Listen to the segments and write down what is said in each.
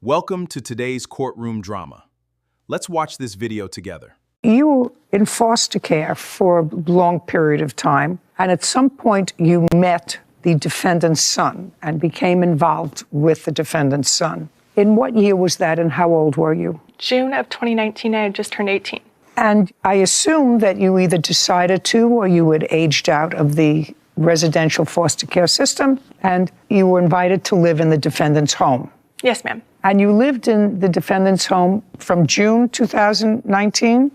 Welcome to today's courtroom drama. Let's watch this video together. You were in foster care for a long period of time, and at some point you met the defendant's son and became involved with the defendant's son. In what year was that, and how old were you? June of 2019, I had just turned 18. And I assume that you either decided to or you had aged out of the residential foster care system, and you were invited to live in the defendant's home. Yes, ma'am. And you lived in the defendant's home from June 2019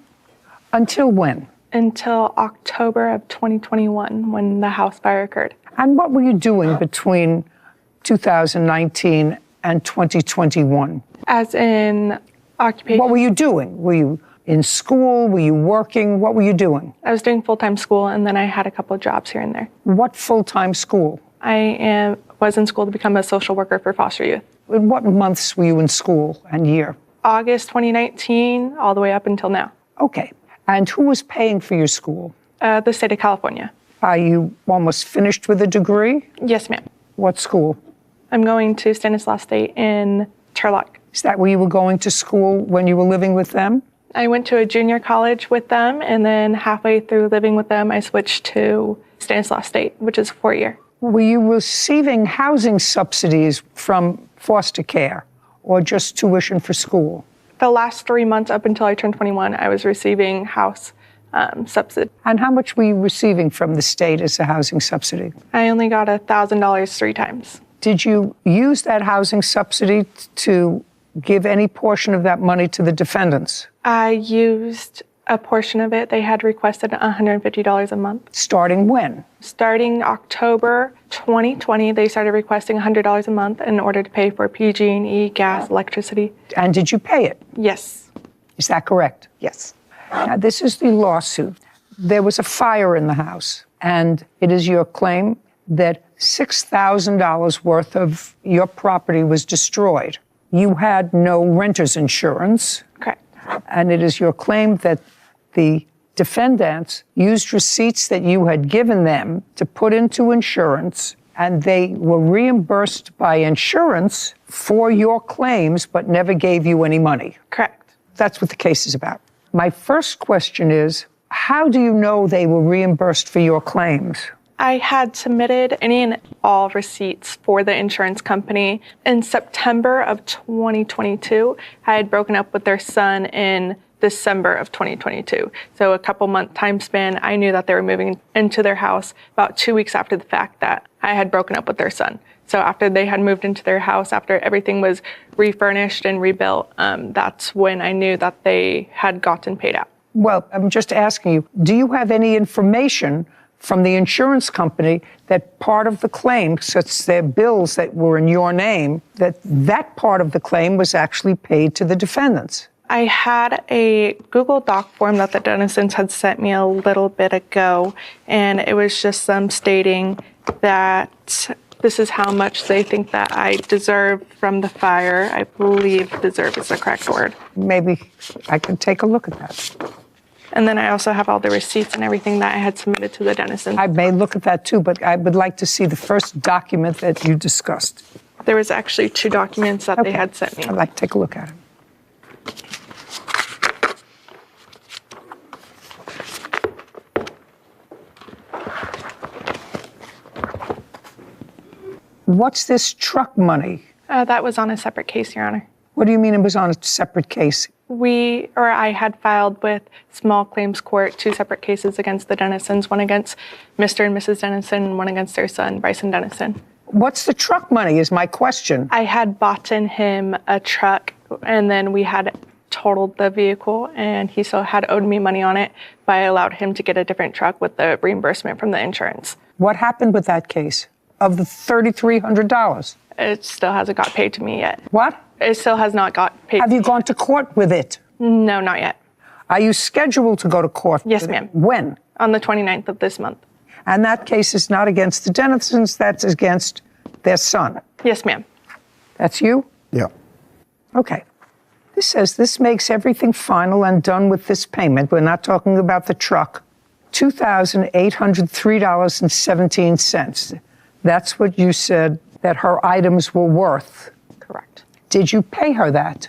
until when? Until October of 2021, when the house fire occurred. And what were you doing between 2019 and 2021? As in occupation? What were you doing? Were you in school? Were you working? What were you doing? I was doing full-time school, and then I had a couple of jobs here and there. What full-time school? I was in school to become a social worker for foster youth. In what months were you in school and year? August 2019, all the way up until now. Okay. And who was paying for your school? The state of California. Are you almost finished with a degree? Yes, ma'am. What school? I'm going to Stanislaus State in Turlock. Is that where you were going to school when you were living with them? I went to a junior college with them, and then halfway through living with them, I switched to Stanislaus State, which is 4-year. Were you receiving housing subsidies from foster care or just tuition for school? The last 3 months up until I turned 21, I was receiving house subsidy. And how much were you receiving from the state as a housing subsidy? I only got $1,000 3 times. Did you use that housing subsidy to give any portion of that money to the defendants? I used a portion of it. They had requested $150 a month. Starting when? Starting October 2020, they started requesting $100 a month in order to pay for PG&E, gas, electricity. And did you pay it? Yes. Is that correct? Yes. Now, this is the lawsuit. There was a fire in the house, and it is your claim that $6,000 worth of your property was destroyed. You had no renter's insurance. Correct. And it is your claim that the defendants used receipts that you had given them to put into insurance, and they were reimbursed by insurance for your claims, but never gave you any money. Correct. That's what the case is about. My first question is, how do you know they were reimbursed for your claims? I had submitted any and all receipts for the insurance company. In September of 2022, I had broken up with their son in December of 2022. So a couple month time span, I knew that they were moving into their house about 2 weeks after the fact that I had broken up with their son. So after they had moved into their house, after everything was refurnished and rebuilt, that's when I knew that they had gotten paid out. Well, I'm just asking you, do you have any information from the insurance company that part of the claim, such their bills that were in your name, that part of the claim was actually paid to the defendants? I had a Google Doc form that the Dennisons had sent me a little bit ago, and it was just them stating that this is how much they think that I deserve from the fire. I believe deserve is the correct word. Maybe I could take a look at that. And then I also have all the receipts and everything that I had submitted to the Dennisons. I may look at that too, but I would like to see the first document that you discussed. There was actually 2 documents that they had sent me. I'd like to take a look at them. What's this truck money? That was on a separate case, Your Honor. What do you mean it was on a separate case? I had filed with small claims court 2 separate cases against the Dennisons, one against Mr. and Mrs. Dennison, and one against their son, Bryson Dennison. What's the truck money is my question. I had bought in him a truck, and then we had totaled the vehicle, and he still had owed me money on it, but I allowed him to get a different truck with the reimbursement from the insurance. What happened with that case of the $3,300? It still hasn't got paid to me yet. What? It still has not got paid. Have you gone to court with it? No, not yet. Are you scheduled to go to court? Yes, ma'am. When? On the 29th of this month. And that case is not against the Dennisons, that's against their son. Yes, ma'am. That's you? Yeah. Okay. This says this makes everything final and done with this payment. We're not talking about the truck. $2,803.17. That's what you said that her items were worth. Correct. Did you pay her that?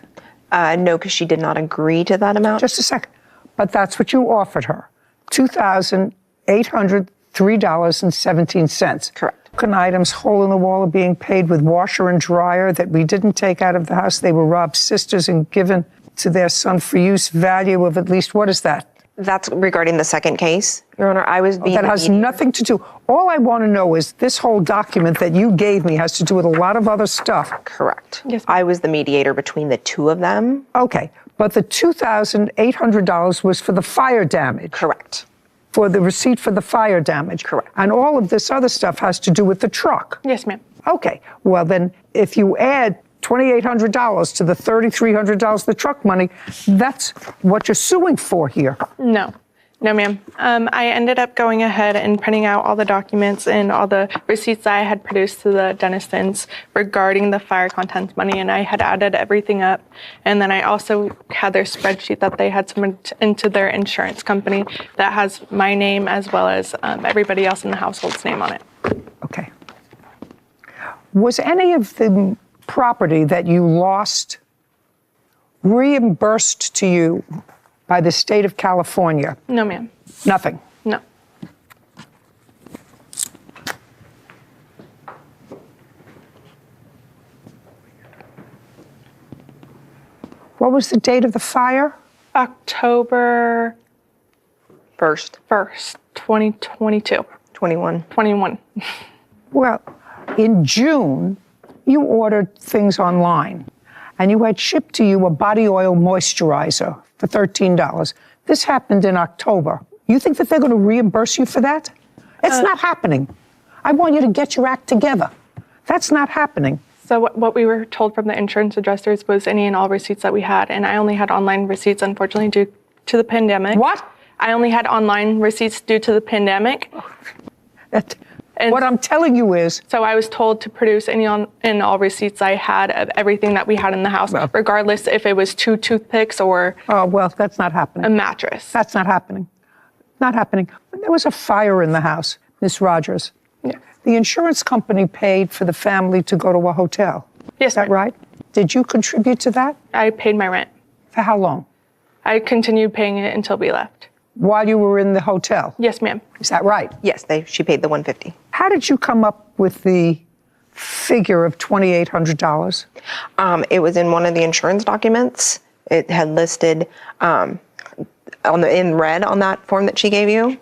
No, because she did not agree to that amount. Just a second. But that's what you offered her, $2,803.17. Correct. Token items, hole in the wall, are being paid with washer and dryer that we didn't take out of the house. They were Rob's sisters and given to their son for use, value of at least, what is that? That's regarding the second case, Your Honor. I was being That has nothing to do. All I want to know is this whole document that you gave me has to do with a lot of other stuff. Correct. Yes, I was the mediator between the two of them. Okay, but the $2,800 was for the fire damage. Correct. For the receipt for the fire damage. Correct. And all of this other stuff has to do with the truck. Yes, ma'am. Okay, well then, if you add $2,800 to the $3,300 the truck money, that's what you're suing for here. No. No, ma'am. I ended up going ahead and printing out all the documents and all the receipts that I had produced to the Denisons regarding the fire contents money, and I had added everything up. And then I also had their spreadsheet that they had submitted into their insurance company that has my name as well as everybody else in the household's name on it. Okay. Was any of the property that you lost reimbursed to you by the state of California? No, ma'am. Nothing. No. What was the date of the fire? October First, 1st, 2022. 21. 21. Well, in June, you ordered things online, and you had shipped to you a body oil moisturizer for $13. This happened in October. You think that they're going to reimburse you for that? It's not happening. I want you to get your act together. That's not happening. So what we were told from the insurance adjusters was any and all receipts that we had, and I only had online receipts, unfortunately, due to the pandemic. What? I only had online receipts due to the pandemic. And what I'm telling you is, so I was told to produce any and all receipts I had of everything that we had in the house, Well, regardless if it was 2 toothpicks or oh, well, that's not happening. a mattress. That's not happening. Not happening. When there was a fire in the house, Miss Rogers, Yes. the insurance company paid for the family to go to a hotel. Yes, Is that ma'am. right? Did you contribute to that? I paid my rent. For how long? I continued paying it until we left. While you were in the hotel. Yes, ma'am. Is that right? Yes, she paid the $150. How did you come up with the figure of $2,800? It was in one of the insurance documents. It had listed in red on that form that she gave you,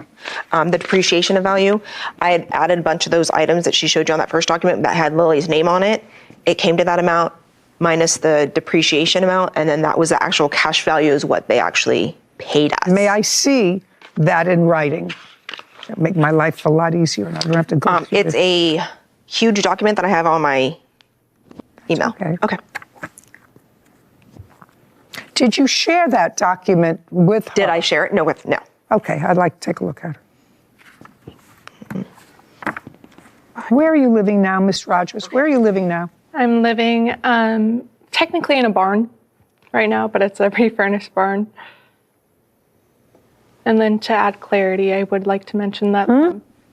the depreciation of value. I had added a bunch of those items that she showed you on that first document that had Lily's name on it. It came to that amount minus the depreciation amount, and then that was the actual cash value is what they actually paid us. May I see that in writing? That'd make my life a lot easier, and I don't have to go through It's this. a huge document that I have on my email. Okay. Okay. Did you share that document with her? Did I share it? No. Okay, I'd like to take a look at it. Where are you living now, Miss Rogers? Where are you living now? I'm living technically in a barn right now, but it's a refurnished barn. And then to add clarity, I would like to mention that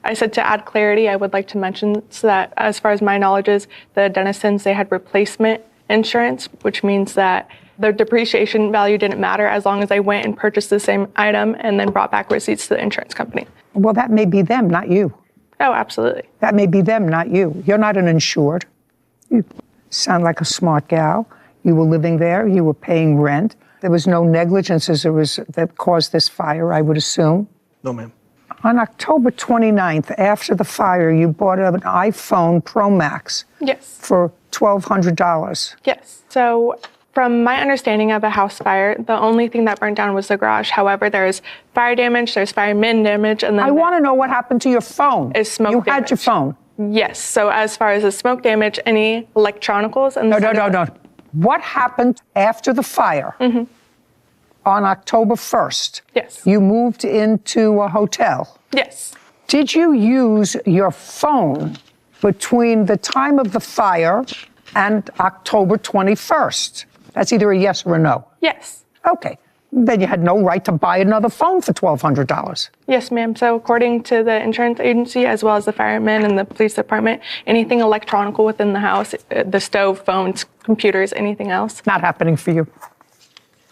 I said to add clarity, I would like to mention so that as far as my knowledge is, the Denisons, they had replacement insurance, which means that the depreciation value didn't matter as long as I went and purchased the same item and then brought back receipts to the insurance company. Well, that may be them, not you. Oh, absolutely. That may be them, not you. You're not an insured. You sound like a smart gal. You were living there. You were paying rent. There was no negligence that caused this fire, I would assume. No, ma'am. On October 29th, after the fire, you bought an iPhone Pro Max Yes. for $1,200. Yes. So from my understanding of a house fire, the only thing that burnt down was the garage. However, there's fire damage, there's fireman damage, and then I want to know what happened to your phone. Is smoke You had your damage. phone. yes. So as far as the smoke damage, any electronicals and No. What happened after the fire on October 1st? Yes. You moved into a hotel. Yes. Did you use your phone between the time of the fire and October 21st? That's either a yes or a no. Yes. Okay. Then you had no right to buy another phone for $1,200. Yes, ma'am. So according to the insurance agency, as well as the firemen and the police department, anything electronical within the house, the stove, phones, computers, anything else. Not happening for you.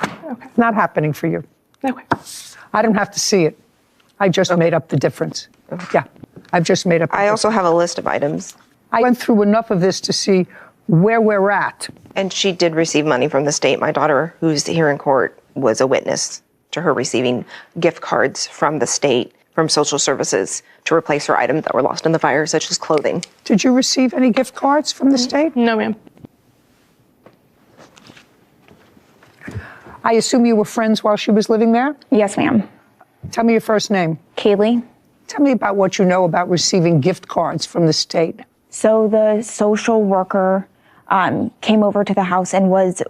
Okay. Not happening for you. Okay. I don't have to see it. I just made up the difference. Yeah, I've just made up the I also have a list of items. I went through enough of this to see where we're at. And she did receive money from the state. My daughter, who's here in court, was a witness to her receiving gift cards from the state, from social services, to replace her items that were lost in the fire, such as clothing. Did you receive any gift cards from the state? No, ma'am. I assume you were friends while she was living there? Yes, ma'am. Tell me your first name. Kaylee. Tell me about what you know about receiving gift cards from the state. So the social worker came over to the house and was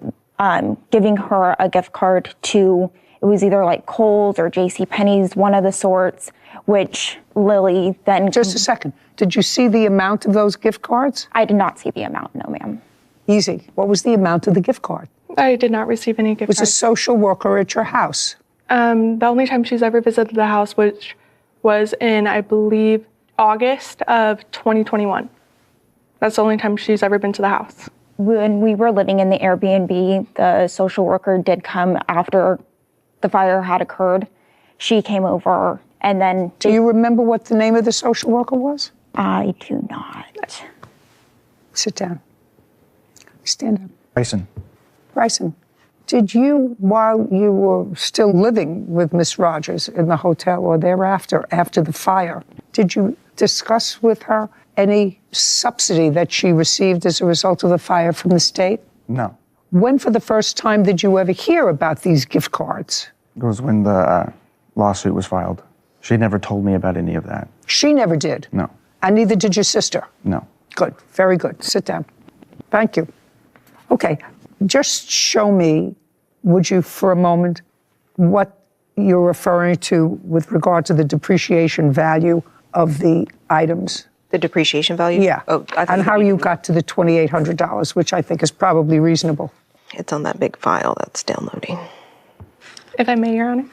giving her a gift card to, it was either like Kohl's or JCPenney's, one of the sorts, which Lily then... Just a second. Did you see the amount of those gift cards? I did not see the amount, no, ma'am. Easy. What was the amount of the gift card? I did not receive any gift Was a cards. social worker at your house? The only time she's ever visited the house, which was in, I believe, August of 2021. That's the only time she's ever been to the house. When we were living in the Airbnb, the social worker did come after the fire had occurred. She came over and then... Do you remember what the name of the social worker was? I do not. Sit down. Stand up. Bryson. Did you, while you were still living with Miss Rogers in the hotel or thereafter, after the fire, did you discuss with her any subsidy that she received as a result of the fire from the state? No. When for the first time did you ever hear about these gift cards? It was when the lawsuit was filed. She never told me about any of that. She never did? No. And neither did your sister? No. Good, very good. Sit down. Thank you. Okay, just show me, would you, for a moment, what you're referring to with regard to the depreciation value of the items? The depreciation value? Yeah, Oh, I thought and how you got to the $2,800, which I think is probably reasonable. It's on that big file that's downloading. If I may, Your Honor.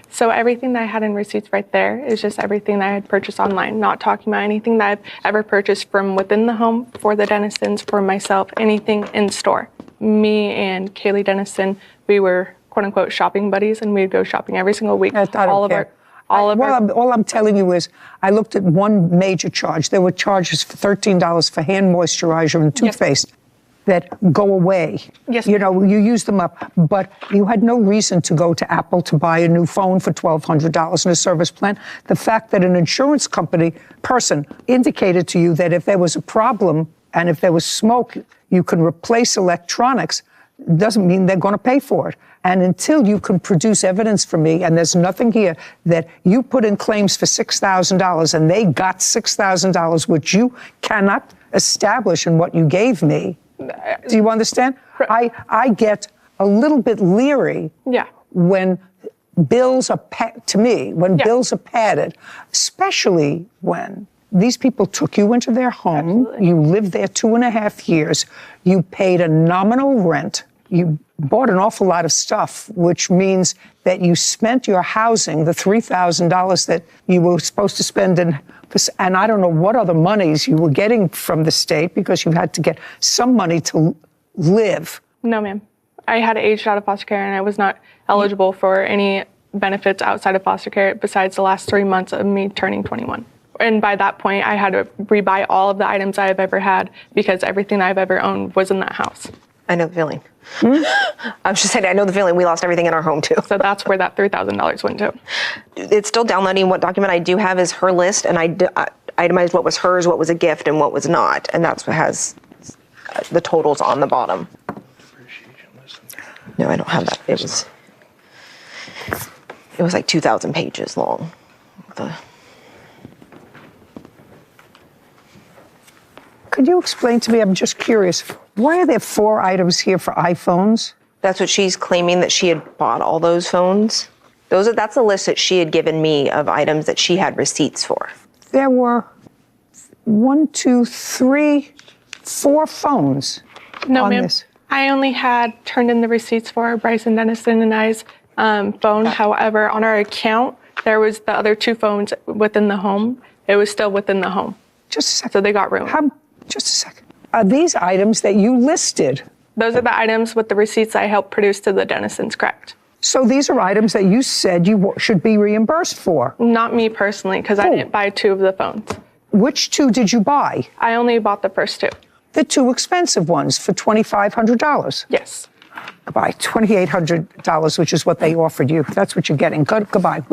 So everything that I had in receipts right there is just everything that I had purchased online, not talking about anything that I've ever purchased from within the home for the Dennisons, for myself, anything in store. Me and Kaylee Dennison, we were quote unquote shopping buddies, and we'd go shopping every single week. I don't care. All I'm telling you is, I looked at one major charge. There were charges for $13 for hand moisturizer and toothpaste that go away. Yes, you know, you use them up, but you had no reason to go to Apple to buy a new phone for $1,200 in a service plan. The fact that an insurance company person indicated to you that if there was a problem and if there was smoke, you can replace electronics, doesn't mean they're going to pay for it. And until you can produce evidence for me, and there's nothing here, that you put in claims for $6,000 and they got $6,000, which you cannot establish in what you gave me. Do you understand? I get a little bit leery when bills are, bills are padded, especially when these people took you into their home, you lived there 2.5 years, you paid a nominal rent, you bought an awful lot of stuff, which means that you spent your housing, the $3,000 that you were supposed to spend in, and I don't know what other monies you were getting from the state, because you had to get some money to live. No, ma'am. I had aged out of foster care, and I was not eligible for any benefits outside of foster care besides the last 3 months of me turning 21. And by that point, I had to rebuy all of the items I've ever had, because everything I've ever owned was in that house. I know the feeling. I was just saying, I know the feeling. We lost everything in our home, too. So that's where that $3,000 went to. It's still downloading. What document I do have is her list, and I itemized what was hers, what was a gift, and what was not. And that's what has the totals on the bottom. No, I don't have that. It was like 2,000 pages long. Could you explain to me, I'm just curious, why are there 4 items here for iPhones? That's what she's claiming, that she had bought all those phones. That's the list that she had given me of items that she had receipts for. There were 1, 2, 3, 4 phones No, on ma'am. this. I only had turned in the receipts for Bryson Dennison and I's phone. However, on our account, there was the other 2 phones within the home. It was still within the home. Just a second. So they got ruined. Just a second. Are these items that you listed? Those are the items with the receipts I helped produce to the Dennisons, correct? So these are items that you said you should be reimbursed for. Not me personally, because I didn't buy 2 of the phones. Which 2 did you buy? I only bought the first 2. The 2 expensive ones for $2,500. Yes. Goodbye. $2,800, which is what they offered you. That's what you're getting. Goodbye.